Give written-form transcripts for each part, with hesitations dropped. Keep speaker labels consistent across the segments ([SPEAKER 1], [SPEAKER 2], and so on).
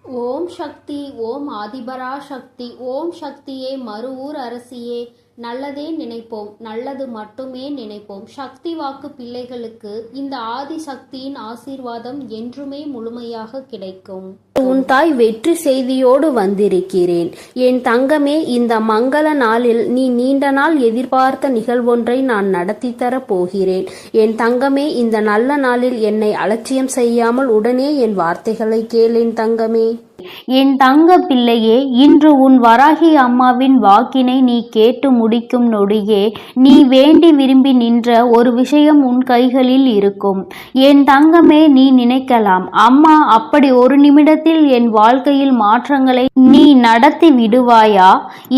[SPEAKER 1] ஓம் சக்தி, ஓம் ஆதிபரா சக்தி, ஓம் சக்தியே, மறுவூர் அரசியே, நல்லதே நினைப்போம், நல்லது மட்டுமே நினைப்போம். சக்தி வாக்கு பிள்ளைகளுக்கு இந்த ஆதிசக்தியின் ஆசீர்வாதம் என்றுமே முழுமையாக கிடைக்கும்.
[SPEAKER 2] உன் தாய் வெற்றி செய்தியோடு வந்திருக்கிறேன். என் தங்கமே, இந்த மங்கள நாளில் நீ நீண்ட நாள் எதிர்பார்த்த நிகழ்வொன்றை நான் நடத்தி தரப் போகிறேன். என் தங்கமே, இந்த நல்ல நாளில் என்னை அலட்சியம் செய்யாமல் உடனே என் வார்த்தைகளை கேள். என் தங்கமே,
[SPEAKER 3] என் தங்க பிள்ளையே, இன்று உன் வராகி அம்மாவின் வாக்கினை நீ கேட்டு முடிக்கும் நொடியே நீ வேண்டி விரும்பி நின்ற ஒரு விஷயம் உன் கைகளில் இருக்கும். என் தங்கமே, நீ நினைக்கலாம், அம்மா அப்படி ஒரு நிமிடத்தில் என் வாழ்க்கையில் மாற்றங்களை நீ நடத்தி விடுவாயா?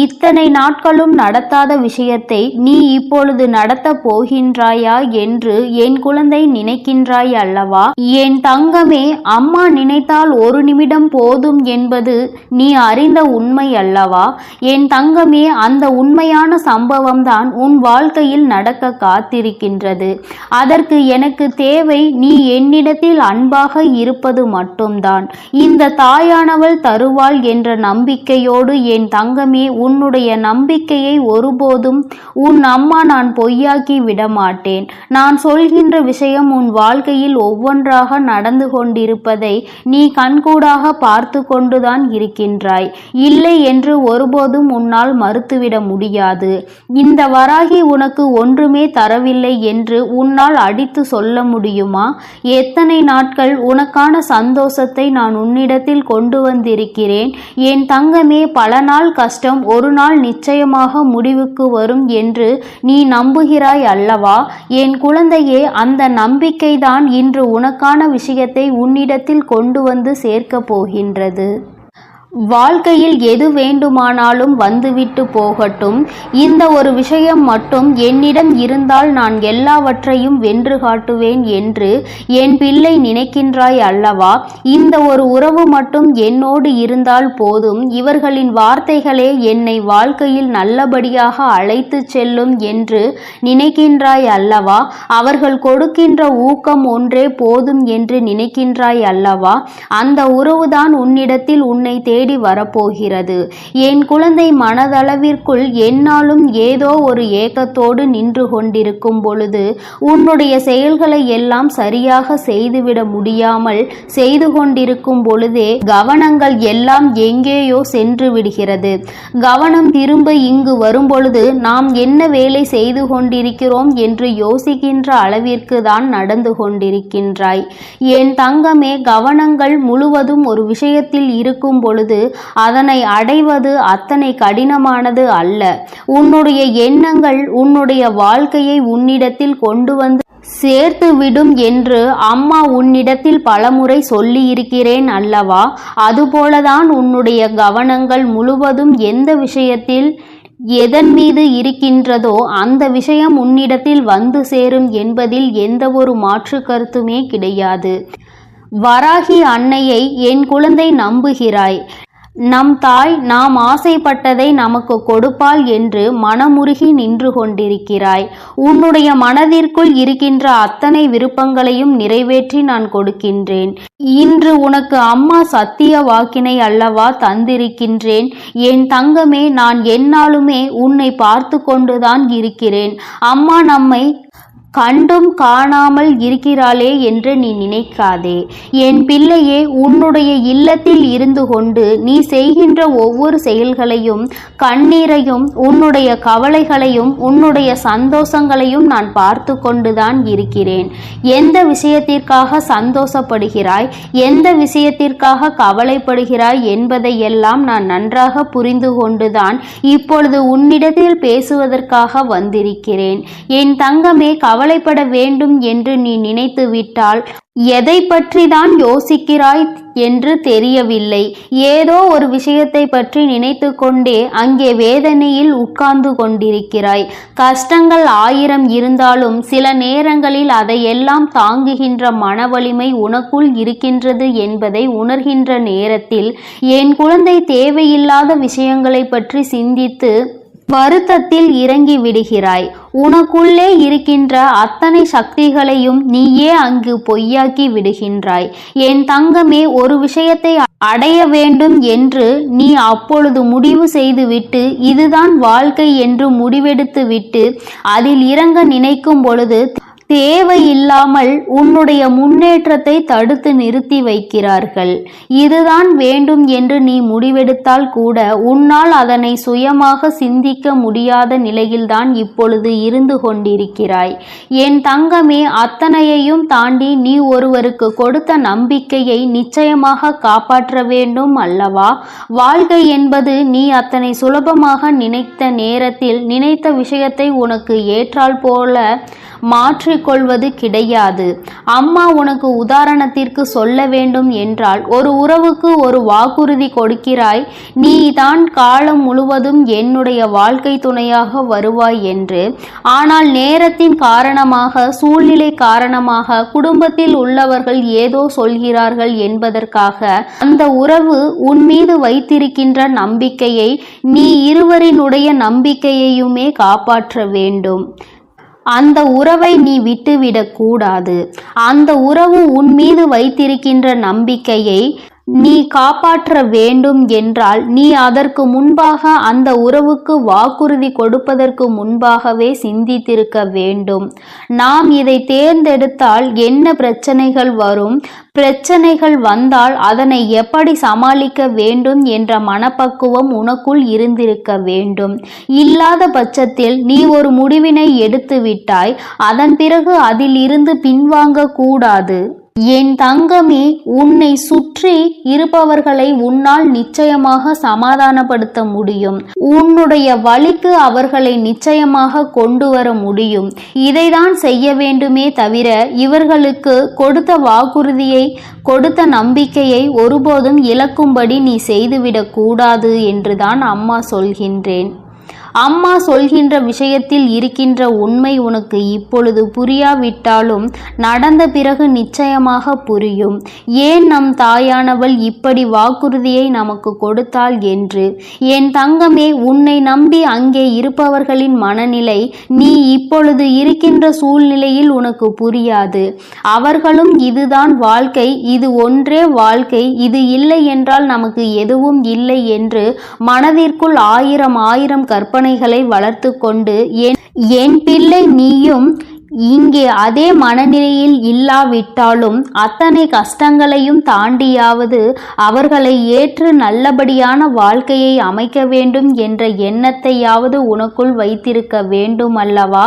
[SPEAKER 3] இத்தனை நாட்களும் நடத்தாத விஷயத்தை நீ இப்பொழுது நடத்த போகின்றாயா என்று என் குழந்தை நினைக்கின்றாய் அல்லவா? என் தங்கமே, அம்மா நினைத்தால் ஒரு நிமிடம் போதும் என்பது நீ அறிந்த உண்மை அல்லவா? என் தங்கமே, அந்த உண்மையான சம்பவம் தான் உன் வாழ்க்கையில் நடக்க காத்திருக்கின்றது. அதற்கு எனக்கு தேவை நீ என்னிடத்தில் அன்பாக இருப்பது மட்டும்தான். இந்த தாயானவள் தருவாள் என்ற நம்பிக்கையோடு என் தங்கமே, உன்னுடைய நம்பிக்கையை ஒருபோதும் உன் அம்மா நான் பொய்யாக்கி விடமாட்டேன். நான் சொல்கின்ற விஷயம் உன் வாழ்க்கையில் ஒவ்வொன்றாக நடந்து கொண்டிருப்பதை நீ கண்கூடாக பார்த்து கொண்டுதான் இருக்கின்றாய். இல்லை என்று ஒருபோதும் உன்னால் மறுத்துவிட முடியாது. இந்த வராகி உனக்கு ஒன்றுமே தரவில்லை என்று உன்னால் அடித்து சொல்ல முடியுமா? எத்தனை நாட்கள் உனக்கான சந்தோஷத்தை நான் உன்னிடத்தில் கொண்டு வந்திருக்கிறேன். என் தங்கமே, பல நாள் கஷ்டம் ஒரு நாள் நிச்சயமாக முடிவுக்கு வரும் என்று நீ நம்புகிறாய் அல்லவா? என் குழந்தையே, அந்த நம்பிக்கைதான் இன்று உனக்கான விஷயத்தை உன்னிடத்தில் கொண்டு வந்து சேர்க்க போகின்றது. வாழ்க்கையில் எது வேண்டுமானாலும் வந்துவிட்டு போகட்டும், இந்த ஒரு விஷயம் மட்டும் என்னிடம் இருந்தால் நான் எல்லாவற்றையும் வென்று காட்டுவேன் என்று என் பிள்ளை நினைக்கின்றாய் அல்லவா? இந்த ஒரு உறவு மட்டும் என்னோடு இருந்தால் போதும், இவர்களின் வார்த்தைகளே என்னை வாழ்க்கையில் நல்லபடியாக அழைத்து செல்லும் என்று நினைக்கின்றாய் அல்லவா? அவர்கள் கொடுக்கின்ற ஊக்கம் ஒன்றே போதும் என்று நினைக்கின்றாய் அல்லவா? அந்த உறவுதான் உன்னிடத்தில் உன்னை தேடி வரப்போகிறது. என் குழந்தை, மனதளவிற்குள் என்னாலும் ஏதோ ஒரு ஏக்கத்தோடு நின்று கொண்டிருக்கும் பொழுது உன்னுடைய செயல்களை எல்லாம் சரியாக செய்துவிட முடியாமல் செய்து கொண்டிருக்கும் பொழுதே கவனங்கள் எல்லாம் எங்கேயோ சென்று விடுகிறது. கவனம் திரும்ப இங்கு வரும் பொழுது நாம் என்ன வேலை செய்து கொண்டிருக்கிறோம் என்று யோசிக்கின்ற அளவிற்கு தான் நடந்து கொண்டிருக்கின்றாய். என் தங்கமே, கவனங்கள் முழுவதும் ஒரு விஷயத்தில் இருக்கும் பொழுது அதனை அடைவது அத்தனை கடினமானது அல்ல. உன்னுடைய எண்ணங்கள் உன்னுடைய வாழ்க்கையை உன்னிடத்தில் கொண்டு வந்து சேர்த்து விடும் என்று அம்மா உன்னிடத்தில் பலமுறை சொல்லி இருக்கிறேன் அல்லவா? அதுபோலதான் உன்னுடைய கவனங்கள் முழுவதும் எந்த விஷயத்தில் எதன் மீது இருக்கின்றதோ அந்த விஷயம் உன்னிடத்தில் வந்து சேரும் என்பதில் எந்த ஒரு மாற்று கருத்துமே கிடையாது. வராகி அன்னையை என் குழந்தை நம்புகிறாய். நம் தாய் நாம் ஆசைப்பட்டதை நமக்கு கொடுப்பாள் என்று மனமுருகி நின்று கொண்டிருக்கிறாய். உன்னுடைய மனதிற்குள் இருக்கின்ற அத்தனை விருப்பங்களையும் நிறைவேற்றி நான் கொடுக்கின்றேன். இன்று உனக்கு அம்மா சத்திய வாக்கினை அல்லவா தந்திருக்கின்றேன். என் தங்கமே, நான் எந்நாளுமே உன்னை பார்த்து கொண்டுதான் இருக்கிறேன். அம்மா நம்மை கண்டும் காணாமல் இருக்கிறாளே என்று நீ நினைக்காதே. என் பிள்ளையே, உன்னுடைய இல்லத்தில் இருந்து கொண்டு நீ செய்கின்ற ஒவ்வொரு செயல்களையும், கண்ணீரையும், உன்னுடைய கவலைகளையும், உன்னுடைய சந்தோஷங்களையும் நான் பார்த்து கொண்டுதான் இருக்கிறேன். எந்த விஷயத்திற்காக சந்தோஷப்படுகிறாய், எந்த விஷயத்திற்காக கவலைப்படுகிறாய் என்பதையெல்லாம் நான் நன்றாக புரிந்து கொண்டுதான் இப்பொழுது உன்னிடத்தில் பேசுவதற்காக வந்திருக்கிறேன். என் தங்கமே, கவலைப்பட வேண்டும் என்று நீ நினைத்து விட்டால் எதை பற்றி தான் யோசிக்கிறாய் என்று தெரியவில்லை. ஏதோ ஒரு விஷயத்தை பற்றி நினைத்து கொண்டே அங்கே வேதனையில் உட்கார்ந்து கொண்டிருக்கிறாய். கஷ்டங்கள் 1000 இருந்தாலும் சில நேரங்களில் அதையெல்லாம் தாங்குகின்ற மன வலிமை உனக்குள் இருக்கின்றது என்பதை உணர்கின்ற நேரத்தில் என் குழந்தை தேவையில்லாத விஷயங்களை பற்றி சிந்தித்து வருத்தத்தில் இறங்கி விடுகிறாய். உனக்குள்ளே இருக்கின்ற அத்தனை சக்திகளையும் நீயே அங்கு பொய்யாக்கி விடுகின்றாய். என் தங்கமே, ஒரு விஷயத்தை அடைய வேண்டும் என்று நீ அப்பொழுது முடிவு செய்துவிட்டு இதுதான் வாழ்க்கை என்று முடிவெடுத்து விட்டு அதில் இறங்க நினைக்கும் பொழுது தேவையில்லாமல் உன்னுடைய முன்னேற்றத்தை தடுத்து நிறுத்தி வைக்கிறார்கள். இதுதான் வேண்டும் என்று நீ முடிவெடுத்தால் கூட உன்னால் அதனை சுயமாக சிந்திக்க முடியாத நிலையில்தான் இப்பொழுது இருந்து கொண்டிருக்கிறாய். என் தங்கமே, அத்தனையையும் தாண்டி நீ ஒருவருக்கு கொடுத்த நம்பிக்கையை நிச்சயமாக காப்பாற்ற வேண்டும் அல்லவா? வாழ்க்கை என்பது நீ அத்தனை சுலபமாக நினைத்த நேரத்தில் நினைத்த விஷயத்தை உனக்கு ஏற்றால் போல மாற்றிக்கொள்வது கிடையாது. அம்மா உனக்கு உதாரணத்திற்கு சொல்ல வேண்டும் என்றால், ஒரு உறவுக்கு ஒரு வாக்குறுதி கொடுக்கிறாய், நீ தான் காலம் முழுவதும் என்னுடைய வாழ்க்கை துணையாக வருவாய் என்று. ஆனால் நேரத்தின் காரணமாக, சூழ்நிலை காரணமாக, குடும்பத்தில் உள்ளவர்கள் ஏதோ சொல்கிறார்கள் என்பதற்காக அந்த உறவு உன் மீது வைத்திருக்கின்ற நம்பிக்கையை, நீ இருவரினுடைய நம்பிக்கையையுமே காப்பாற்ற வேண்டும். அந்த உறவை நீ விட்டுவிடக் கூடாது. அந்த உறவு உன் மீது வைத்திருக்கின்ற நம்பிக்கையை நீ காப்பாற்ற வேண்டும் என்றால் நீ அதற்கு முன்பாக, அந்த உறவுக்கு வாக்குறுதி கொடுப்பதற்கு முன்பாகவே சிந்தித்திருக்க வேண்டும். நாம் இதை தேர்ந்தெடுத்தால் என்ன பிரச்சனைகள் வரும், பிரச்சனைகள் வந்தால் அதனை எப்படி சமாளிக்க வேண்டும் என்ற மனப்பக்குவம் உனக்குள் இருந்திருக்க வேண்டும். இல்லாத பட்சத்தில் நீ ஒரு முடிவினை எடுத்து விட்டாய், அதன் பிறகு அதில் இருந்து பின்வாங்க கூடாது. என் தங்கமே, உன்னை சுற்றி இருப்பவர்களை உன்னால் நிச்சயமாக சமாதானப்படுத்த முடியும். உன்னுடைய வழிக்கு அவர்களை நிச்சயமாக கொண்டு வர முடியும். இதைதான் செய்ய வேண்டுமே தவிர இவர்களுக்கு கொடுத்த வாக்குறுதியை, கொடுத்த நம்பிக்கையை ஒருபோதும் இழக்கும்படி நீ செய்துவிடக் கூடாது என்றுதான் அம்மா சொல்கின்றேன். அம்மா சொல்கின்ற விஷயத்தில் இருக்கின்ற உண்மை உனக்கு இப்பொழுது புரியாவிட்டாலும் நடந்த பிறகு நிச்சயமாக புரியும். ஏன் நம் தாயானவள் இப்படி வாக்குறுதியை நமக்கு கொடுத்தாள் என்று. என் தங்கமே, உன்னை நம்பி அங்கே இருப்பவர்களின் மனநிலை நீ இப்பொழுது இருக்கின்ற சூழ்நிலையில் உனக்கு புரியாது. அவர்களும் இதுதான் வாழ்க்கை, இது ஒன்றே வாழ்க்கை, இது இல்லை என்றால் நமக்கு எதுவும் இல்லை என்று மனதிற்குள் ஆயிரம் கற்பனைகளை வளர்த்து கொண்டு, என் பிள்ளை நீயும் இங்கே அதே மனநிலையில் இல்லாவிட்டாலும் அத்தனை கஷ்டங்களையும் தாண்டியாவது அவர்களை ஏற்று நல்லபடியான வாழ்க்கையை அமைக்க வேண்டும் என்ற எண்ணத்தையாவது உனக்குள் வைத்திருக்க வேண்டும் அல்லவா?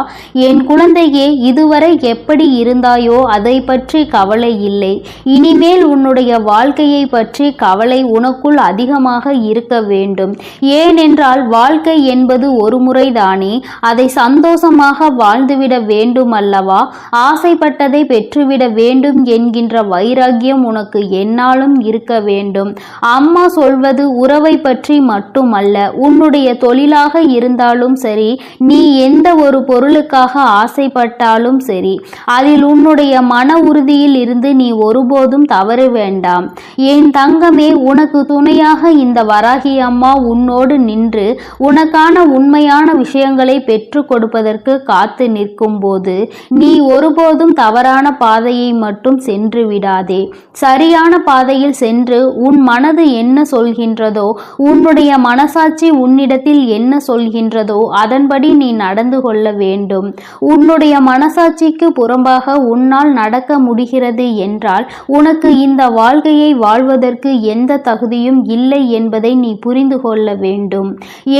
[SPEAKER 3] என் குழந்தையே, இதுவரை எப்படி இருந்தாயோ அதை பற்றி கவலை இல்லை. இனிமேல் உன்னுடைய வாழ்க்கையை பற்றி கவலை உனக்குள் அதிகமாக இருக்க வேண்டும். ஏனென்றால் வாழ்க்கை என்பது ஒரு முறைதானே, அதை சந்தோஷமாக வாழ்ந்துவிட வேண்டும் அல்லவா? ஆசைப்பட்டதை பெற்றுவிட வேண்டும் என்கின்ற வைராக்கியம் உனக்கு என்னாலும் இருக்க வேண்டும். அம்மா சொல்வது உறவை பற்றி மட்டுமல்ல, உன்னுடைய தொழிலாக இருந்தாலும் சரி, நீ எந்த ஒரு பொருளுக்காக ஆசைப்பட்டாலும் சரி, அதில் உன்னுடைய மன உறுதியில் இருந்து நீ ஒருபோதும் தவற வேண்டாம். என் தங்கமே, உனக்கு துணையாக இந்த வராகி அம்மா உன்னோடு நின்று உனக்கான உண்மையான விஷயங்களை பெற்று கொடுப்பதற்கு காத்து நிற்கும் போது நீ ஒருபோதும் தவறான பாதையை மட்டும் சென்று விடாதே. சரியான பாதையில் சென்று உன் மனது என்ன சொல்கின்றதோ, உன்னுடைய மனசாட்சி உன்னிடத்தில் என்ன சொல்கின்றதோ அதன்படி நீ நடந்து கொள்ள வேண்டும். உன்னுடைய மனசாட்சிக்கு புறம்பாக உன்னால் நடக்க முடிகிறது என்றால் உனக்கு இந்த வாழ்க்கையை வாழ்வதற்கு எந்த தகுதியும் இல்லை என்பதை நீ புரிந்து கொள்ள வேண்டும்.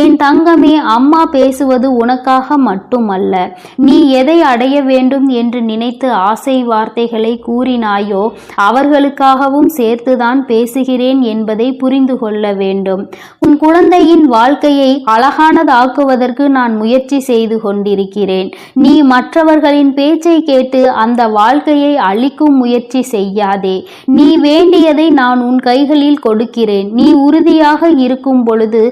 [SPEAKER 3] என் தங்கமே, அம்மா பேசுவது உனக்காக மட்டுமல்ல. நீ எதை அடைய வேண்டும் என்று நினைத்து ஆசை வார்த்தைகளை கூறினாயோ அவர்களுக்காகவும் சேர்த்துதான் பேசுகிறேன் என்பதை புரிந்து கொள்ள வேண்டும். உன் குழந்தையின் வாழ்க்கையை அழகானதாக்குவதற்கு நான் முயற்சி செய்து கொண்டிருக்கிறேன். நீ மற்றவர்களின் பேச்சை கேட்டு அந்த வாழ்க்கையை அழிக்கும் முயற்சி செய்யாதே. நீ வேண்டியதை நான் உன் கைகளில் கொடுக்கிறேன். நீ உறுதியாக இருக்கும் பொழுது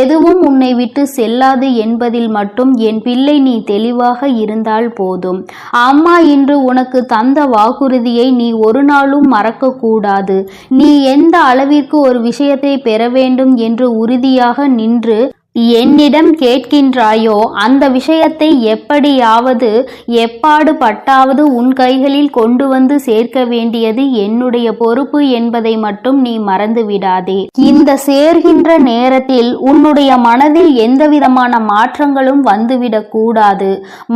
[SPEAKER 3] எதுவும் உன்னை விட்டு செல்லாது என்பதில் மட்டும் என் பிள்ளை நீ தெளிவாக இருந்தால் போதும். அம்மா இன்று உனக்கு தந்த வாக்குறுதியை நீ ஒரு நாளும் மறக்க கூடாது. நீ எந்த அளவிற்கு ஒரு விஷயத்தை பெற வேண்டும் என்று உறுதியாக நின்று என்னிடம் கேட்கின்றாயோ அந்த விஷயத்தை எப்படியாவது எப்பாடு பட்டாவது உன் கைகளில் கொண்டு வந்து சேர்க்க வேண்டியது என்னுடைய பொறுப்பு என்பதை மட்டும் நீ மறந்து விடாதே. இந்த சேர்கின்ற நேரத்தில் உன்னுடைய மனதில் எந்தவிதமான மாற்றங்களும் வந்துவிடக் கூடாது.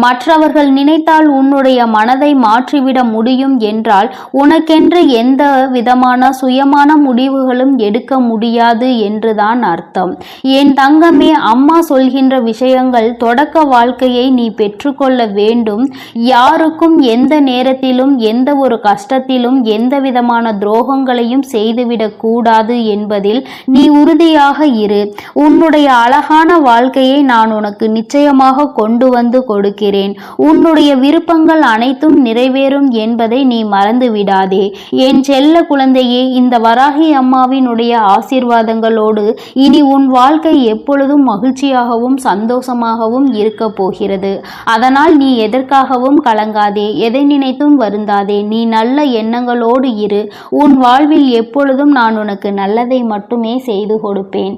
[SPEAKER 3] மற்றவர்கள் நினைத்தால் உன்னுடைய மனதை மாற்றிவிட முடியும் என்றால் உனக்கென்று எந்த விதமான சுயமான முடிவுகளும் எடுக்க முடியாது என்றுதான் அர்த்தம். என் தங்கமே, அம்மா சொல்கின்ற விஷயங்கள் தொடக்க வாழ்க்கையை நீ பெற்றுக்கொள்ள வேண்டும். யாருக்கும் எந்த நேரத்திலும் எந்த ஒரு கஷ்டத்திலும் எந்த விதமான துரோகங்களையும் செய்துவிடக் கூடாது என்பதில் நீ உறுதியாக இரு. உன்னுடைய அழகான வாழ்க்கையை நான் உனக்கு நிச்சயமாக கொண்டு வந்து கொடுக்கிறேன். உன்னுடைய விருப்பங்கள் அனைத்தும் நிறைவேறும் என்பதை நீ மறந்து விடாதே. என் செல்ல குழந்தையே, இந்த வராகி அம்மாவினுடைய ஆசீர்வாதங்களோடு இனி உன் வாழ்க்கை எப்பொழுதும் மகிழ்ச்சியாகவும் சந்தோஷமாகவும் இருக்க போகிறது. அதனால் நீ எதற்காகவும் கலங்காதே, எதை நினைத்தும் வருந்தாதே. நீ நல்ல எண்ணங்களோடு இரு. உன் வாழ்வில் எப்பொழுதும் நான் உனக்கு நல்லதை மட்டுமே செய்து கொடுப்பேன்.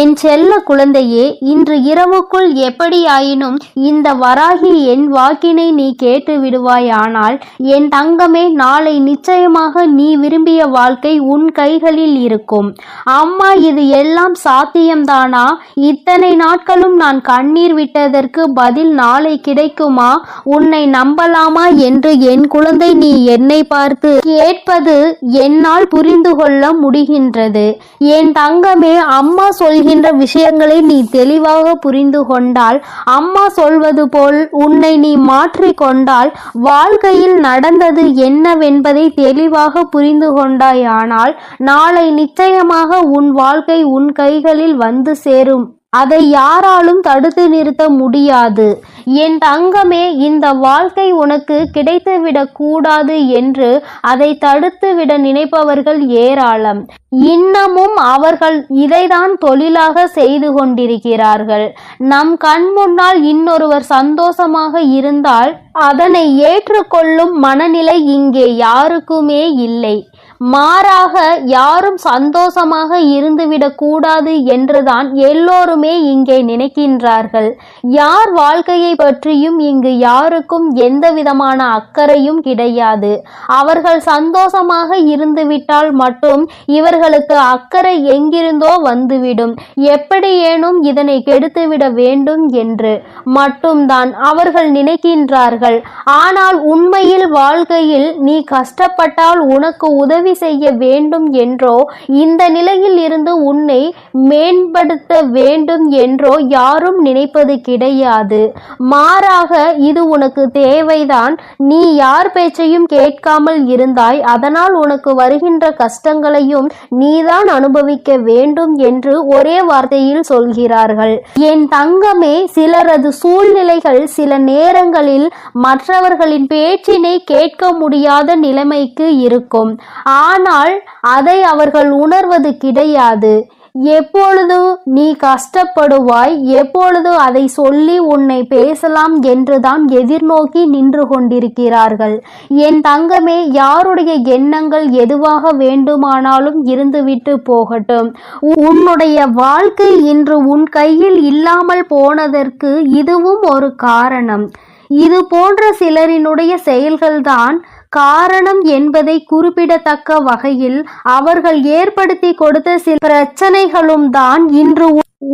[SPEAKER 2] என் செல்ல குழந்தையே, இன்று இரவுக்குள் எப்படியாயினும் இந்த வராகி என் வாக்கினை நீ கேட்டு விடுவாயானால் என் தங்கமே, நாளை நிச்சயமாக நீ விரும்பிய வாழ்க்கை உன் கைகளில் இருக்கும். அம்மா, இது எல்லாம் சாத்தியம்தானா? இத்தனை நாட்களும் நான் கண்ணீர் விட்டதற்கு பதில் நாளை கிடைக்குமா? உன்னை நம்பலாமா என்று என் குழந்தை நீ என்னை பார்த்து கேட்பது என்னால் புரிந்து கொள்ள முடிகின்றது. என் தங்கமே, அம்மா சொல்கின்ற விஷயங்களை நீ தெளிவாக புரிந்து கொண்டால், அம்மா சொல்வது போல் உன்னை நீ மாற்றிக்கொண்டால், வாழ்க்கையில் நடந்தது என்னவென்பதை தெளிவாக புரிந்து கொண்டாயானால் நாளை நிச்சயமாக உன் வாழ்க்கை உன் கைகளில் வந்து சேரும். அதை யாராலும் தடுத்து நிறுத்த முடியாது. என் தங்கமே, இந்த வாழ்க்கை உனக்கு கிடைத்துவிடக் கூடாது என்று அதை தடுத்துவிட நினைப்பவர்கள் ஏராளம். இன்னமும் அவர்கள் இதைதான் தொழிலாக செய்து கொண்டிருக்கிறார்கள். நம் கண் முன்னால் இன்னொருவர் சந்தோஷமாக இருந்தால் அதனை ஏற்றுக்கொள்ளும் மனநிலை இங்கே யாருக்குமே இல்லை. மாறாக யாரும் சந்தோஷமாக இருந்துவிடக் கூடாது என்றுதான் எல்லோருமே இங்கே நினைக்கின்றார்கள். யார் வாழ்க்கையை பற்றியும் இங்கு யாருக்கும் எந்த விதமான அக்கறையும் கிடையாது. அவர்கள் சந்தோஷமாக இருந்துவிட்டால் மட்டும் இவர்களுக்கு அக்கறை எங்கிருந்தோ வந்துவிடும். எப்படியேனும் இதனை கெடுத்துவிட வேண்டும் என்று மட்டும்தான் அவர்கள் நினைக்கின்றார்கள். ஆனால் உண்மையில் வாழ்க்கையில் நீ கஷ்டப்பட்டால் உனக்கு உதவி செய்ய வேண்டும் என்றோ, இந்த நிலையில் இருந்து உன்னை மேம்படுத்த வேண்டும் என்றோ யாரும் நினைப்பது கிடையாது. மாறாக இது உனக்கு தேவைதான். நீ யார் பேச்சையும் கேட்காமல் இருந்தாய். அதனால் உனக்கு வருகின்ற கஷ்டங்களையும் நீதான் அனுபவிக்க வேண்டும் என்று ஒரே வார்த்தையில் சொல்கிறார்கள். என் தங்கமே, சிலரது சூழ்நிலைகள் சில நேரங்களில் மற்றவர்களின் பேச்சினை கேட்க முடியாத நிலைமைக்கு இருக்கும். ஆனால் அதை அவர்கள் உணர்வது கிடையாது. எப்பொழுது நீ கஷ்டப்படுவாய், எப்பொழுது அதை சொல்லி உன்னை பேசலாம் என்றுதான் எதிர்நோக்கி நின்று கொண்டிருக்கிறார்கள். என் தங்கமே, யாருடைய எண்ணங்கள் எதுவாக வேண்டுமானாலும் இருந்துவிட்டு போகட்டும். உன்னுடைய வாழ்க்கை இன்று உன் கையில் இல்லாமல் போனதற்கு இதுவும் ஒரு காரணம். இது போன்ற சிலரினுடைய செயல்கள்தான் காரணம் என்பதை குறிப்பிடத்தக்க வகையில் அவர்கள் ஏற்படுத்தி கொடுத்த சில பிரச்சனைகளும் தான் இன்று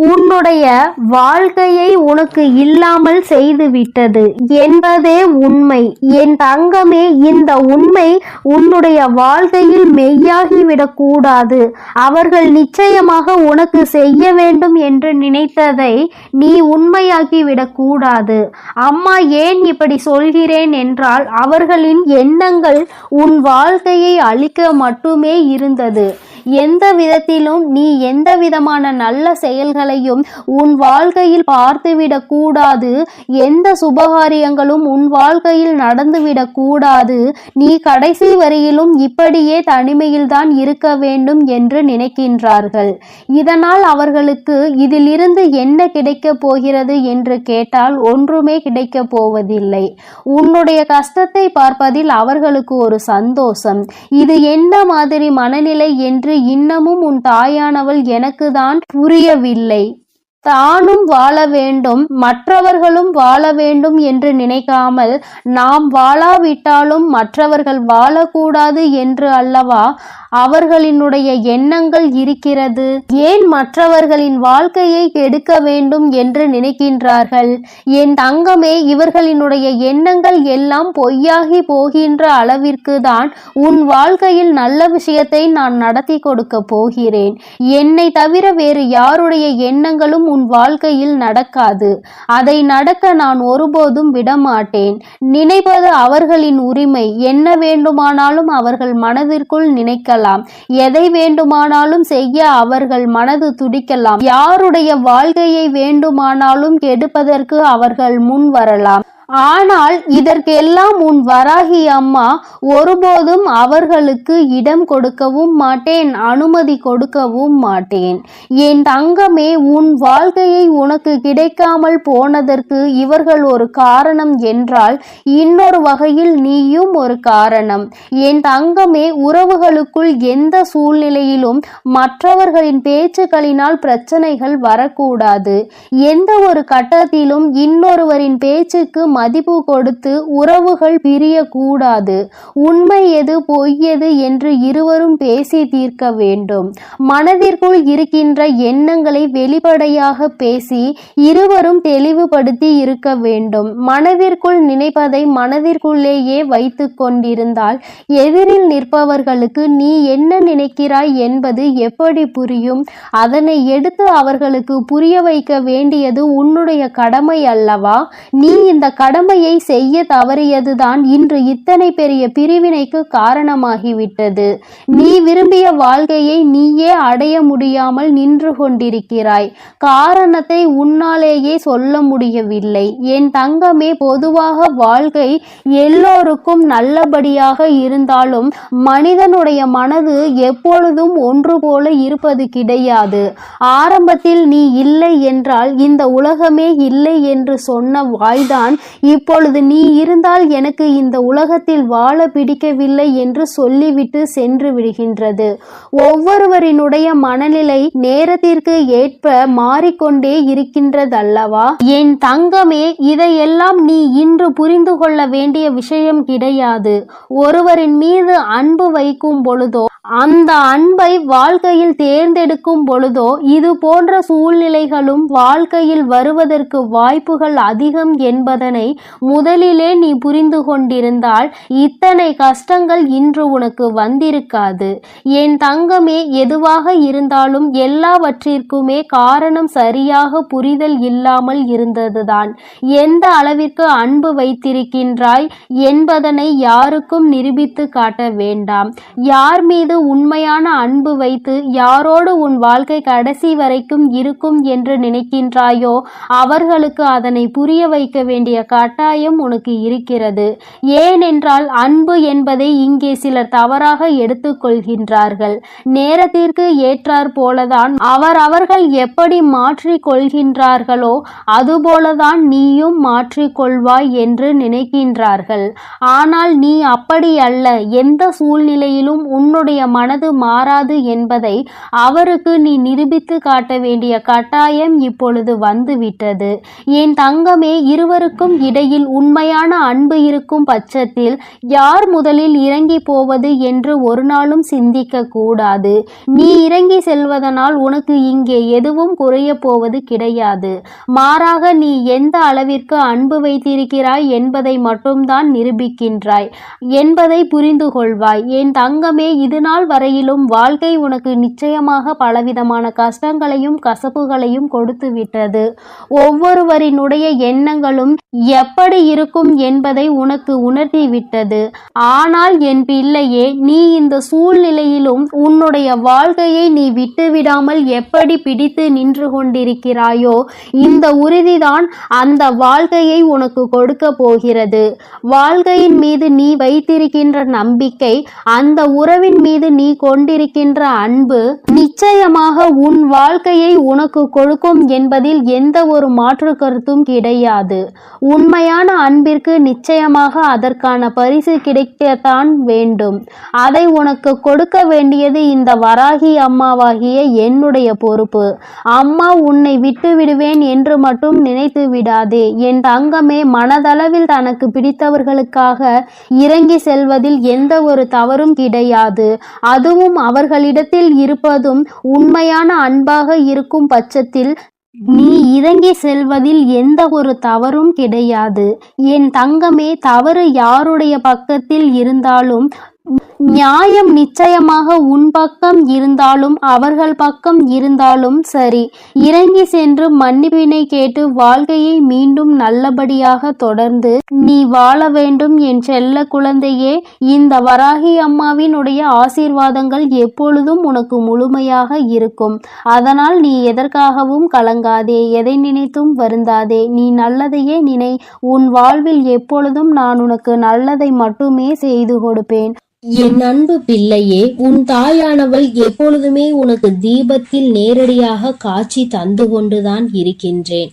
[SPEAKER 2] உன்னுடைய வாழ்க்கையை உனக்கு இல்லாமல் செய்துவிட்டது என்பதே உண்மை. என் தங்கமே, இந்த உண்மை உன்னுடைய வாழ்க்கையில் மெய்யாகிவிடக் கூடாது. அவர்கள் நிச்சயமாக உனக்கு செய்ய வேண்டும் என்று நினைத்ததை நீ உண்மையாக்கிவிடக் கூடாது. அம்மா ஏன் இப்படி சொல்கிறேன் என்றால், அவர்களின் எண்ணங்கள் உன் வாழ்க்கையை அழிக்க மட்டுமே இருந்தது. எந்த விதத்திலும் நீ எந்த விதமான நல்ல செயல்களையும் உன் வாழ்க்கையில் பார்த்துவிடக் கூடாது. எந்த சுபகாரியங்களும் உன் வாழ்க்கையில் நடந்துவிடக் கூடாது. நீ கடைசி வரையிலும் இப்படியே தனிமையில்தான் இருக்க வேண்டும் என்று நினைக்கின்றார்கள். இதனால் அவர்களுக்கு இதிலிருந்து என்ன கிடைக்கப் போகிறது என்று கேட்டால் ஒன்றுமே கிடைக்கப் போவதில்லை. உன்னுடைய கஷ்டத்தை பார்ப்பதில் அவர்களுக்கு ஒரு சந்தோஷம். இது என்ன மாதிரி மனநிலை என்று இன்னமும் உன் தாயானவள் எனக்கு தான் புரியவில்லை.
[SPEAKER 3] தானும் வாழ வேண்டும், மற்றவர்களும் வாழ வேண்டும் என்று நினைக்காமல், நாம் வாழாவிட்டாலும் மற்றவர்கள் வாழக்கூடாது என்று அல்லவா அவர்களினுடைய எண்ணங்கள் இருக்கிறது. ஏன் மற்றவர்களின் வாழ்க்கையை கெடுக்க வேண்டும் என்று நினைக்கின்றார்கள்? என் தங்கமே, இவர்களினுடைய எண்ணங்கள் எல்லாம் பொய்யாகி போகின்ற அளவிற்கு தான் உன் வாழ்க்கையில் நல்ல விஷயத்தை நான் நடத்தி கொடுக்க போகிறேன். என்னை தவிர வேறு யாருடைய எண்ணங்களும் உன் வாழ்க்கையில் நடக்காது. அதை நடக்க நான் ஒருபோதும் விடமாட்டேன். நினைப்பது அவர்களின் உரிமை. என்ன வேண்டுமானாலும் அவர்கள் மனதிற்குள் நினைக்கலாம். எதை வேண்டுமானாலும் செய்ய அவர்கள் மனது துடிக்கலாம். யாருடைய வாழ்க்கையை வேண்டுமானாலும் கெடுப்பதற்கு அவர்கள் முன் வரலாம். ஆனால் இதற்கெல்லாம் உன் வராகி அம்மா ஒருபோதும் அவர்களுக்கு இடம் கொடுக்கவும் மாட்டேன், அனுமதி கொடுக்கவும் மாட்டேன். என் தங்கமே, உன் வாழ்க்கையை உனக்கு கிடைக்காமல் போனதற்கு இவர்கள் ஒரு காரணம் என்றால், இன்னொரு வகையில் நீயும் ஒரு காரணம். என் தங்கமே, உறவுகளுக்குள் எந்த சூழ்நிலையிலும் மற்றவர்களின் பேச்சுக்களினால் பிரச்சனைகள் வரக்கூடாது. எந்த ஒரு கட்டத்திலும் இன்னொருவரின் பேச்சுக்கு மதிப்பு கொடுத்து உறவுகள் பிரியக்கூடாது. உண்மை எது பொய் எது என்று இருவரும் பேசி தீர்க்க வேண்டும். மனதிற்குள் இருக்கின்ற எண்ணங்களை வெளிப்படையாக பேசி இருவரும் தெளிவுபடுத்தி இருக்க வேண்டும். மனதிற்குள் நினைப்பதை மனதிற்குள்ளேயே வைத்து கொண்டிருந்தால் எதிரில் நிற்பவர்களுக்கு நீ என்ன நினைக்கிறாய் என்பது எப்படி புரியும்? அதனை எடுத்து அவர்களுக்கு புரிய வைக்க வேண்டியது உன்னுடைய கடமை அல்லவா? நீ இந்த கடமையை செய்ய தவறியதுதான் இன்று இத்தனை பெரிய பிரிவினைக்கு காரணமாகிவிட்டது. நீ விரும்பிய வாழ்க்கையை நீயே அடைய முடியாமல் நின்று கொண்டிருக்கிறாய். காரணத்தை உன்னாலேயே சொல்ல முடியவில்லை. என் தங்கமே, பொதுவாக வாழ்க்கை எல்லோருக்கும் நல்லபடியாக இருந்தாலும் மனிதனுடைய மனது எப்பொழுதும் ஒன்று போல இருப்பது கிடையாது. ஆரம்பத்தில் நீ இல்லை என்றால் இந்த உலகமே இல்லை என்று சொன்ன வாய்தான் இப்பொழுது நீ இருந்தால் எனக்கு இந்த உலகத்தில் வாழ பிடிக்கவில்லை என்று சொல்லிவிட்டு சென்று விடுகின்றது. ஒவ்வொருவரினுடைய மனநிலை நேரத்திற்கு ஏற்ப மாறிக்கொண்டே இருக்கின்றதல்லவா? என் தங்கமே, இதையெல்லாம் நீ இன்று புரிந்து கொள்ள வேண்டிய விஷயம் கிடையாது. ஒருவரின் மீது அன்பு வைக்கும் பொழுதோ, அந்த அன்பை வாழ்க்கையில் தேர்ந்தெடுக்கும் பொழுதோ இது போன்ற சூழ்நிலைகளும் வாழ்க்கையில் வருவதற்கு வாய்ப்புகள் அதிகம் என்பதனை முதலிலே நீ புரிந்து கொண்டிருந்தால் இத்தனை கஷ்டங்கள் இன்று உனக்கு வந்திருக்காது. என் தங்கமே, எதுவாக இருந்தாலும் எல்லாவற்றிற்குமே காரணம் சரியாக புரிதல் இல்லாமல் இருந்ததுதான். எந்த அளவிற்கு அன்பு வைத்திருக்கின்றாய் என்பதனை யாருக்கும் நிரூபித்து காட்ட வேண்டாம். யார் மீது உண்மையான அன்பு வைத்து யாரோடு உன் வாழ்க்கை கடைசி வரைக்கும் இருக்கும் என்று நினைக்கின்றாயோ அவர்களுக்கு அதனை புரிய வைக்க வேண்டிய கட்டாயம் உனக்கு இருக்கிறது. ஏனென்றால் அன்பு என்பதை இங்கே சிலர் தவறாக எடுத்துக்கொள்கின்றார்கள். நேரத்திற்கு ஏற்றார் போலதான் அவர்கள் எப்படி மாற்றிக் கொள்கின்றார்களோ அதுபோலதான் நீயும் மாற்றிக்கொள்வாய் என்று நினைக்கின்றார்கள். ஆனால் நீ அப்படி அல்ல. எந்த சூழ்நிலையிலும் உன்னுடைய மனது மாறாது என்பதை அவருக்கு நீ நிரூபித்து காட்ட வேண்டிய கட்டாயம் இப்பொழுது வந்துவிட்டது. என் தங்கமே, இருவருக்கும் இடையில் உண்மையான அன்பு இருக்கும் பட்சத்தில் யார் முதலில் இறங்கி போவது என்று ஒரு நாளும் சிந்திக்க கூடாது. நீ இறங்கி செல்வதனால் உனக்கு இங்கே எதுவும் குறைய போவது கிடையாது. மாறாக நீ எந்த அளவிற்கு அன்பு வைத்திருக்கிறாய் என்பதை மட்டும்தான் நிரூபிக்கின்றாய் என்பதை புரிந்து கொள்வாய். என் தங்கமே, இதுநாள் வரையிலும் வாழ்க்கை உனக்கு நிச்சயமாக பலவிதமான கஷ்டங்களையும் கசப்புகளையும் கொடுத்து விட்டது. ஒவ்வொருவரினுடைய எண்ணங்களும் எப்படி இருக்கும் என்பதை உனக்கு உணர்த்தி விட்டது. ஆனால் என் பிள்ளையே, நீ இந்த சூழ்நிலையிலும் உன்னுடைய வாழ்க்கையை நீ விட்டுவிடாமல் எப்படி பிடித்து நின்று கொண்டிருக்கிறாயோ இந்த உறுதிதான் அந்த வாழ்க்கையை உனக்கு கொடுக்க போகிறது. வாழ்க்கையின் மீது நீ வைத்திருக்கின்ற நம்பிக்கை, அந்த உறவின் மீது மீது நீ கொண்டிருக்கின்ற அன்பு நிச்சயமாக உன் வாழ்க்கையை உனக்கு கொடுக்கும் என்பதில் எந்த ஒரு மாற்று கருத்தும் கிடையாது. உண்மையான அன்பிற்கு நிச்சயமாக அதற்கான பரிசு கிடைக்கத்தான் வேண்டும். அதை உனக்கு கொடுக்க வேண்டியது இந்த வராகி அம்மாவாகிய என்னுடைய பொறுப்பு. அம்மா உன்னை விட்டு விடுவேன் என்று மட்டும் நினைத்து விடாதே. என் தங்கமே, மனதளவில் தனக்கு பிடித்தவர்களுக்காக இறங்கி செல்வதில் எந்த ஒரு தவறும் கிடையாது. அதுவும் அவர்களிடத்தில் இருப்பதும் உண்மையான அன்பாக இருக்கும் பட்சத்தில் நீ இறங்கி செல்வதில் எந்த ஒரு தவறும் கிடையாது. என் தங்கமே, தவறு யாருடைய பக்கத்தில் இருந்தாலும் நியாயம் நிச்சயமாக உன் பக்கம் இருந்தாலும் அவர்கள் பக்கம் இருந்தாலும் சரி, இறங்கி சென்று மன்னிப்பினை கேட்டு வாழ்க்கையை மீண்டும் நல்லபடியாக தொடர்ந்து நீ வாழ வேண்டும். என் செல்ல குழந்தையே, இந்த வராகி அம்மாவினுடைய ஆசீர்வாதங்கள் எப்பொழுதும் உனக்கு முழுமையாக இருக்கும். அதனால் நீ எதற்காகவும் கலங்காதே, எதை நினைத்தும் வருந்தாதே. நீ நல்லதையே நினை. உன் வாழ்வில் எப்பொழுதும் நான் உனக்கு நல்லதை மட்டுமே செய்து கொடுப்பேன்.
[SPEAKER 2] என் அன்பு பிள்ளையே, உன் தாயானவள் எப்பொழுதுமே உனக்கு தீபத்தில் நேரடியாக காட்சி தந்து கொண்டுதான் இருக்கின்றேன்.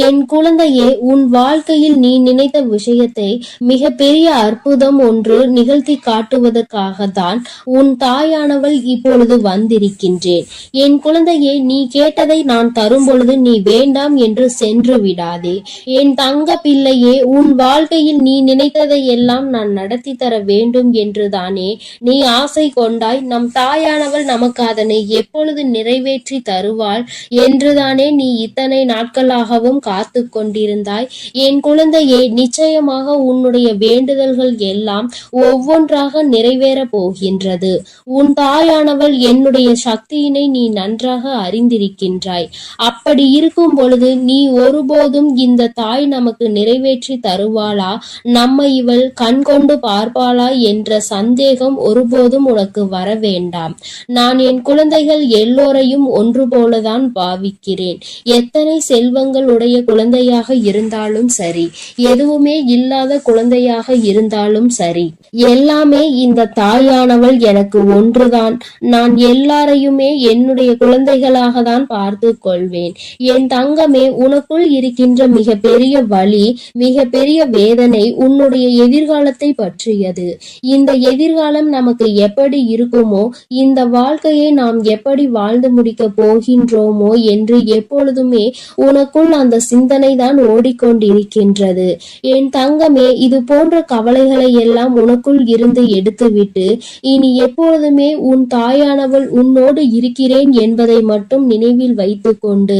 [SPEAKER 2] என் குழந்தையே, உன் வாழ்க்கையில் நீ நினைத்த விஷயத்தை மிக பெரிய அற்புதம் ஒன்று நிகழ்த்தி காட்டுவதற்காகத்தான் உன் தாயானவள் இப்பொழுது வந்திருக்கின்றேன். என் குழந்தையே, நீ கேட்டதை நான் தரும் பொழுது நீ வேண்டாம் என்று சென்று விடாதே. என் தங்க பிள்ளையே, உன் வாழ்க்கையில் நீ நினைத்ததை எல்லாம் நான் நடத்தி தர வேண்டும் என்றுதான் நீ ஆசை கொண்டாய். நம் தாயானவள் நமக்கு அதனை எப்பொழுது நிறைவேற்றி தருவாள் என்றுதானே நீ இத்தனை நாட்களாகவும் காத்து கொண்டிருந்தாய். என் குழந்தையே, நிச்சயமாக உன்னுடைய வேண்டுதல்கள் எல்லாம் ஒவ்வொன்றாக நிறைவேற போகின்றது. உன் தாயானவள் என்னுடைய சக்தியினை நீ நன்றாக அறிந்திருக்கின்றாய். அப்படி இருக்கும் பொழுது நீ ஒருபோதும் இந்த தாய் நமக்கு நிறைவேற்றி தருவாளா, நம்மை இவள் கண் கொண்டு பார்ப்பாளா என்ற சந்தேகம் ஒருபோதும் உனக்கு வர வேண்டாம். நான் என் குழந்தைகள் எல்லோரையும் ஒன்று போலதான் பாவிக்கிறேன். எத்தனை செல்வங்கள் உடைய குழந்தையாக இருந்தாலும் சரி, எதுவுமே இல்லாத குழந்தையாக இருந்தாலும் சரி, எல்லாமே இந்த தாயானவள் எனக்கு ஒன்றுதான். நான் எல்லாரையுமே என்னுடைய குழந்தைகளாக தான் பார்த்து கொள்வேன். என் தங்கமே, உனக்குள் இருக்கின்ற மிக பெரிய வலி, மிக பெரிய வேதனை உன்னுடைய எதிர்காலத்தை பற்றியது. இந்த எதிர்காலம் நமக்கு எப்படி இருக்குமோ, இந்த வாழ்க்கையை நாம் எப்படி வாழ்ந்து முடிக்க போகின்றோமோ என்று எப்பொழுதுமே உனக்குள் அந்த சிந்தனை தான் ஓடிக்கொண்டிருக்கின்றது. என் தங்கமே, இது போன்ற கவலைகளை எல்லாம் உனக்குள் இருந்து எடுத்துவிட்டு இனி எப்பொழுதுமே உன் தாயானவள் உன்னோடு இருக்கிறேன் என்பதை மட்டும் நினைவில் வைத்துக் கொண்டு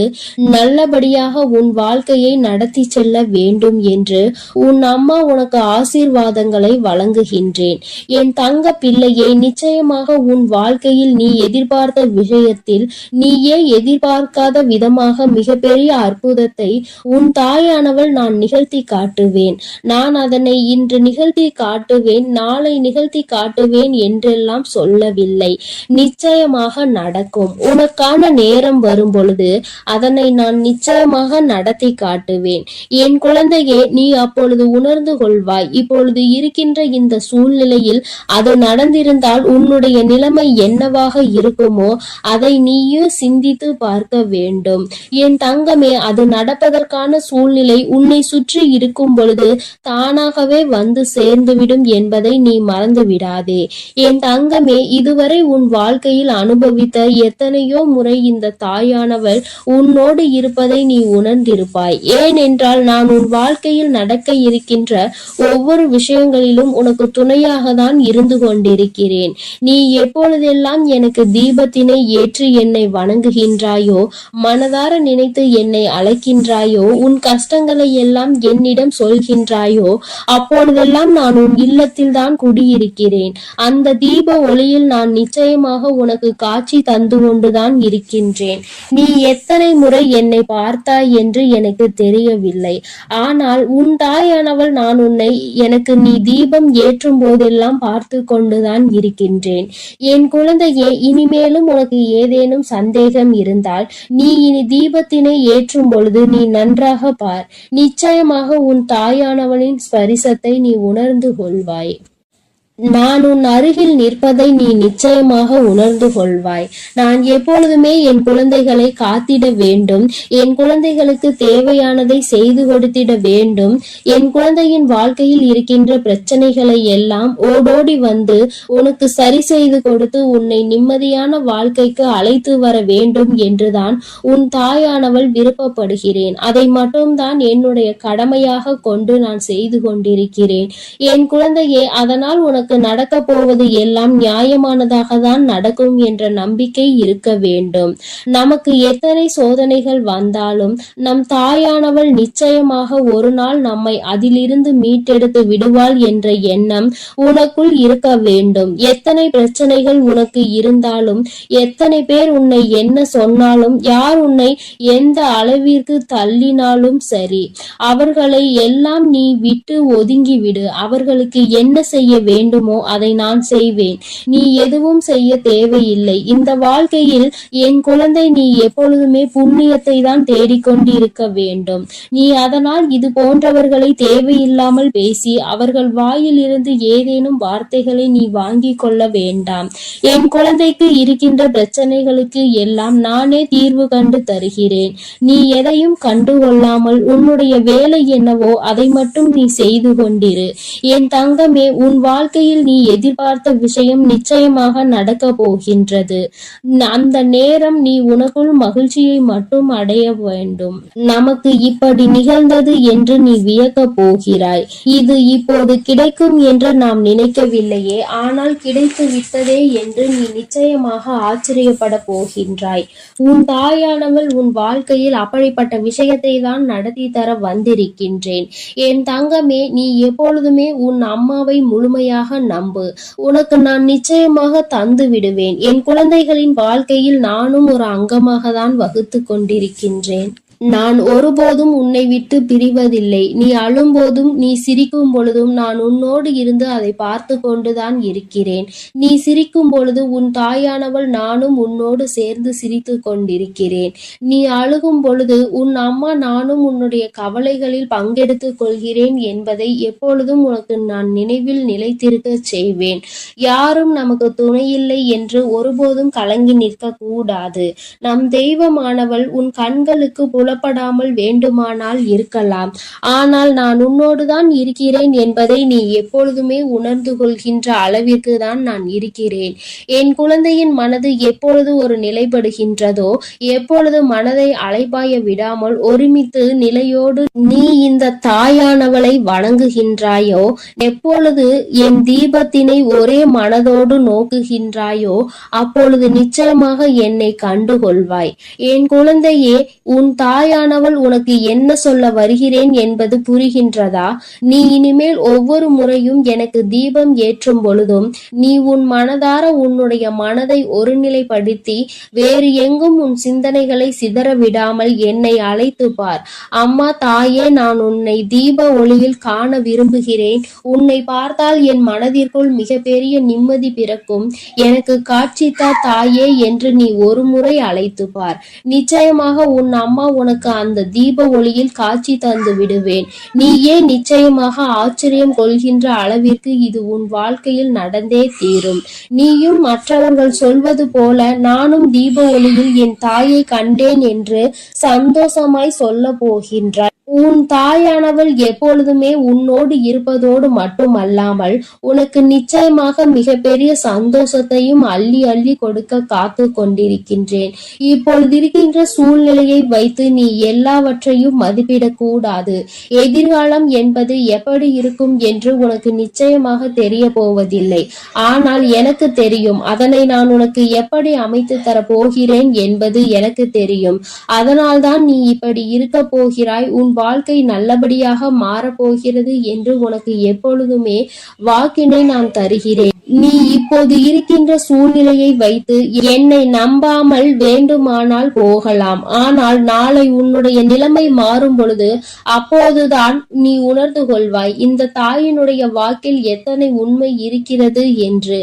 [SPEAKER 2] நல்லபடியாக உன் வாழ்க்கையை நடத்தி செல்ல வேண்டும் என்று உன் அம்மா உனக்கு ஆசீர்வாதங்களை வழங்குகின்றேன். என் தங்க பிள்ளையே, நிச்சயமாக உன் வாழ்க்கையில் நீ எதிர்பார்த்த விஷயத்தில் நீயே எதிர்பார்க்காத விதமாக மிகப்பெரிய அற்புதத்தை உன் தாயானவள் நான் நிகழ்த்தி காட்டுவேன். நான் அதனை இன்று நிகழ்த்தி காட்டுவேன், நாளை நிகழ்த்தி காட்டுவேன் என்றெல்லாம் சொல்லவில்லை. நிச்சயமாக நடக்கும். உனக்கான நேரம் வரும் பொழுது அதனை நான் நிச்சயமாக நடத்தி காட்டுவேன். என் குழந்தையே, நீ அப்பொழுது உணர்ந்து கொள்வாய். இப்பொழுது இருக்கின்ற இந்த சூழ்நிலையில் அது நடந்திருந்தால் உன்னுடைய நிலைமை என்னவாக இருக்குமோ அதை நீயும் சிந்தித்து பார்க்க வேண்டும். என் தங்கமே, அது நடப்பதற்கான சூழ்நிலை உன்னை சுற்றி இருக்கும் பொழுது தானாகவே வந்து சேர்ந்துவிடும் என்பதை நீ மறந்து விடாதே. என் தங்கமே, இதுவரை உன் வாழ்க்கையில் அனுபவித்த எத்தனையோ முறை இந்த தாயானவள் உன்னோடு இருப்பதை நீ உணர்ந்திருப்பாய். ஏனென்றால் நான் உன் வாழ்க்கையில் நடக்க இருக்கின்ற ஒவ்வொரு விஷயங்களிலும் உனக்கு துணையாக தான் இருந்து கொண்டிருக்கிறேன். நீ எப்பொழுதெல்லாம் எனக்கு தீபத்தினை ஏற்றி என்னை வணங்குகின்றாயோ, மனதார நினைத்து என்னை அழைக்கின்றாயோ, உன் கஷ்டங்களை எல்லாம் என்னிடம் சொல்கின்றாயோ, அப்பொழுதெல்லாம் நான் உன் இல்லத்தில் தான் குடியிருக்கிறேன். அந்த தீப ஒளியில் நான் நிச்சயமாக உனக்கு காட்சி தந்து கொண்டுதான் இருக்கின்றேன். நீ எத்தனை முறை என்னை பார்த்தாய் என்று எனக்கு தெரியவில்லை. ஆனால் உன் தாயானவள் நான் உன்னை எனக்கு நீ தீபம் ஏற்றும் போதெல்லாம் பார்த்து கொண்டுதான் இருக்கின்றேன். என் குழந்தையே, இனிமேலும் உனக்கு ஏதேனும் சந்தேகம் இருந்தால் நீ இனி தீபத்தினை ஏற்றும் பொழுது நீ நன்றாக பார். நிச்சயமாக உன் தாயானவளின் ஸ்பரிசத்தை நீ உணர்ந்து கொள்வாய். நான் உன் அருகில் நிற்பதை நீ நிச்சயமாக உணர்ந்து கொள்வாய். நான் எப்பொழுதுமே என் குழந்தைகளை காத்திட வேண்டும். என் குழந்தைகளுக்கு தேவையானதை செய்து கொடுத்திட வேண்டும். என் குழந்தையின் வாழ்க்கையில் இருக்கின்ற பிரச்சனைகளை எல்லாம் ஓடோடி வந்து உனக்கு சரி செய்து கொடுத்து உன்னை நிம்மதியான வாழ்க்கைக்கு அழைத்து வர வேண்டும் என்றுதான் உன் தாயானவள் விருப்பப்படுகிறேன். அதை மட்டும்தான் என்னுடைய கடமையாக கொண்டு நான் செய்து கொண்டிருக்கிறேன். என் குழந்தையே, அதனால் உனக்கு நடக்க போவது எல்லாம் நியாயமானதாக தான் நடக்கும் என்ற நம்பிக்கை இருக்க வேண்டும். நமக்கு எத்தனை சோதனைகள் வந்தாலும் நம் தாயானவள் நிச்சயமாக ஒரு நாள் நம்மை அதிலிருந்து மீட்டெடுத்து விடுவாள் என்ற எண்ணம் உனக்குள் இருக்க வேண்டும். எத்தனை பிரச்சனைகள் உனக்கு இருந்தாலும், எத்தனை பேர் உன்னை என்ன சொன்னாலும், யார் உன்னை எந்த அளவிற்கு தள்ளினாலும் சரி, அவர்களை எல்லாம் நீ விட்டு ஒதுங்கிவிடு. அவர்களுக்கு என்ன செய்ய வேண்டுமோ அதை நான் செய்வேன். நீ எதுவும் செய்ய தேவையில்லை. இந்த வாழ்க்கையில் என் குழந்தை, நீ எப்பொழுதுமே புண்ணியத்தை தான் தேடிக்கொண்டிருக்க வேண்டும். நீ அதனால் இது போன்றவர்களை தேவையில்லாமல் பேசி அவர்கள் வாயில் இருந்து ஏதேனும் வார்த்தைகளை நீ வாங்கி கொள்ள வேண்டாம். என் குழந்தைக்கு இருக்கின்ற பிரச்சனைகளுக்கு எல்லாம் நானே தீர்வு கண்டு தருகிறேன். நீ எதையும் கண்டுகொள்ளாமல் உன்னுடைய வேலை என்னவோ அதை மட்டும் நீ செய்து கொண்டிரு. என் தங்கமே, உன் வாழ்க்கையில் நீ எதிர்பார்த்த விஷயம் நிச்சயமாக நடக்க போகின்றது. அந்த நேரம் நீ உனக்குள் மகிழ்ச்சியை மட்டும் அடைய வேண்டும். நமக்கு இப்படி நிகழ்ந்தது என்று நீ வியக்க போகிறாய். இது இப்போது கிடைக்கும் என்று நாம் நினைக்கவில்லையே, ஆனால் கிடைத்து விட்டதே என்று நீ நிச்சயமாக ஆச்சரியப்பட போகின்றாய். உன் தாயானவள் உன் வாழ்க்கையில் அப்படிப்பட்ட விஷயத்தை தான் நடத்தி தர வந்திருக்கின்றேன். என் தங்கமே, நீ எப்பொழுதுமே உன் அம்மாவை முழுமையாக நம்பு. உனக்கு நான் நிச்சயமாக தந்து விடுவேன். என் குழந்தைகளின் வாழ்க்கையில் நானும் ஒரு அங்கமாக தான் வகுத்து கொண்டிருக்கின்றேன். நான் ஒருபோதும் உன்னை விட்டு பிரிவதில்லை. நீ அழும்போதும் நீ சிரிக்கும் பொழுதும் நான் உன்னோடு இருந்து அதை பார்த்து கொண்டுதான் இருக்கிறேன். நீ சிரிக்கும் பொழுது உன் தாயானவள் நானும் உன்னோடு சேர்ந்து சிரித்து கொண்டிருக்கிறேன். நீ அழுகும் பொழுது உன் அம்மா நானும் உன்னுடைய கவலைகளில் பங்கெடுத்துக் கொள்கிறேன் என்பதை எப்பொழுதும் உனக்கு நான் நினைவில் நிலைத்திருக்க செய்வேன். யாரும் நமக்கு துணையில்லை என்று ஒருபோதும் கலங்கி நிற்க கூடாது. நம் தெய்வமானவள் உன் கண்களுக்கு புலப்படாமல் வேண்டுமானால் இருக்கலாம். ஆனால் நான் உன்னோடுதான் இருக்கிறேன் என்பதை நீ எப்பொழுதுமே உணர்ந்து கொள்கின்ற அளவிற்கு தான் நான் இருக்கிறேன். என் குழந்தையின் மனது எப்பொழுது ஒரு நிலைப்படுகின்றதோ, எப்பொழுது மனதை அலைபாய விடாமல் ஒருமித்து நிலையோடு நீ இந்த தாயானவளை வணங்குகின்றாயோ, எப்பொழுது என் தீபத்தினை ஒரே மனதோடு நோக்குகின்றாயோ, அப்பொழுது நிச்சயமாக என்னை கண்டுகொள்வாய். என் குழந்தையே, உன் தாயானவள் உனக்கு என்ன சொல்ல வருகிறேன் என்பது புரிகின்றதா? நீ இனிமேல் ஒவ்வொரு முறையும் எனக்கு தீபம் ஏற்றும் பொழுதும் நீ உன் மனதார உன்னுடைய மனதை ஒருநிலைப்படுத்தி வேறு எங்கும் உன் சிந்தனைகளை சிதற விடாமல் என்னை அழைத்து பார். அம்மா, தாயே, நான் உன்னை தீப ஒளியில் காண விரும்புகிறேன். உன்னை பார்த்தால் என் மனதிற்குள் மிகப்பெரிய நிம்மதி பிறக்கும். எனக்கு காட்சித்தா தாயே என்று நீ ஒரு முறை அழைத்து பார். நிச்சயமாக உன் அம்மா உனக்கு அந்த தீப ஒளியில் காட்சி தந்து விடுவேன். நீயே நிச்சயமாக ஆச்சரியம் கொள்கின்ற அளவிற்கு இது உன் வாழ்க்கையில் நடந்தே தீரும். நீயும் மற்றவர்கள் சொல்வது போல நானும் தீப ஒளியில் என் தாயை கண்டேன் என்று சந்தோஷமாய் சொல்ல போகின்றாய். உன் தாயானவள் எப்பொழுதுமே உன்னோடு இருப்பதோடு மட்டுமல்லாமல் உனக்கு நிச்சயமாக மிகப்பெரிய சந்தோஷத்தையும் அள்ளி அள்ளி கொடுக்க காத்து கொண்டிருக்கின்றேன். இப்பொழுது இருக்கின்ற சூழ்நிலையை வைத்து நீ எல்லாவற்றையும் மதிப்பிடக் கூடாது. எதிர்காலம் என்பது எப்படி இருக்கும் என்று உனக்கு நிச்சயமாக தெரிய போவதில்லை. ஆனால் எனக்கு தெரியும். அதனை நான் உனக்கு எப்படி அமைத்து தர போகிறேன் என்பது எனக்கு தெரியும். அதனால்தான் நீ இப்படி இருக்க போகிறாய். உன் வாழ்க்கை நல்லபடியாக மாறப்போகிறது என்று உனக்கு எப்பொழுதுமே வாக்கினை நான் தருகிறேன். நீ இப்போது இருக்கின்ற சூழ்நிலையை வைத்து என்னை நம்பாமல் வேண்டுமானால் போகலாம். ஆனால் நாளை உன்னுடைய நிலைமை மாறும் பொழுது அப்போதுதான் நீ உணர்ந்து கொள்வாய் இந்த தாயினுடைய வாக்கில் எத்தனை உண்மை இருக்கிறது என்று.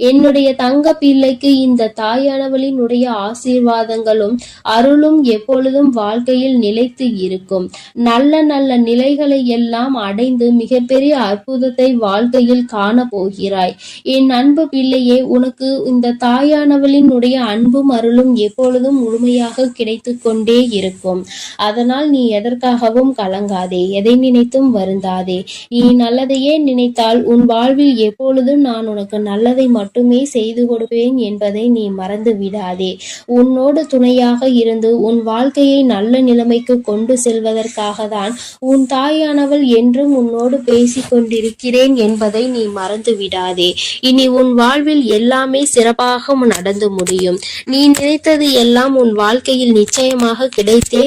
[SPEAKER 2] என்னுடைய தங்க பிள்ளைக்கு இந்த தாயானவளினுடைய ஆசீர்வாதங்களும் அருளும் எப்பொழுதும் வாழ்க்கையில் நிலைத்து இருக்கும். நல்ல நல்ல நிலைகளை எல்லாம் அடைந்து மிகப்பெரிய அற்புதத்தை வாழ்க்கையில் காண போகிறாய். என் அன்பு பிள்ளையே, உனக்கு இந்த தாயானவளினுடைய அன்பும் அருளும் எப்பொழுதும் முழுமையாக கிடைத்து கொண்டே இருக்கும். அதனால் நீ எதற்காகவும் கலங்காதே, எதை நினைத்தும் வருந்தாதே. நீ நல்லதையே நினைத்தால் உன் வாழ்வில் எப்பொழுதும் நான் உனக்கு நல்லதை மட்டுமே செய்து கொடுப்பேன் என்பதை நீ மறந்து விடாதே. உன்னோடு துணையாக இருந்து உன் வாழ்க்கையை நல்ல நிலைமைக்கு கொண்டு செல்வதற்காக தான் உன் தாயானவள் என்றும் உன்னோடு பேசிக் கொண்டிருக்கிறேன் என்பதை நீ மறந்து விடாதே. இனி உன் வாழ்வில் எல்லாமே சிறப்பாக நடந்து முடியும். நீ நினைத்தது எல்லாம் உன் வாழ்க்கையில் நிச்சயமாக கிடைத்தே.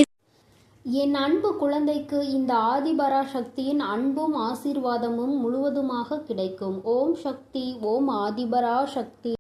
[SPEAKER 1] என் அன்பு குழந்தைக்கு இந்த ஆதிபராசக்தியின் அன்பும் ஆசீர்வாதமும் முழுவதுமாக கிடைக்கும். ஓம் சக்தி, ஓம் ஆதிபராசக்தி.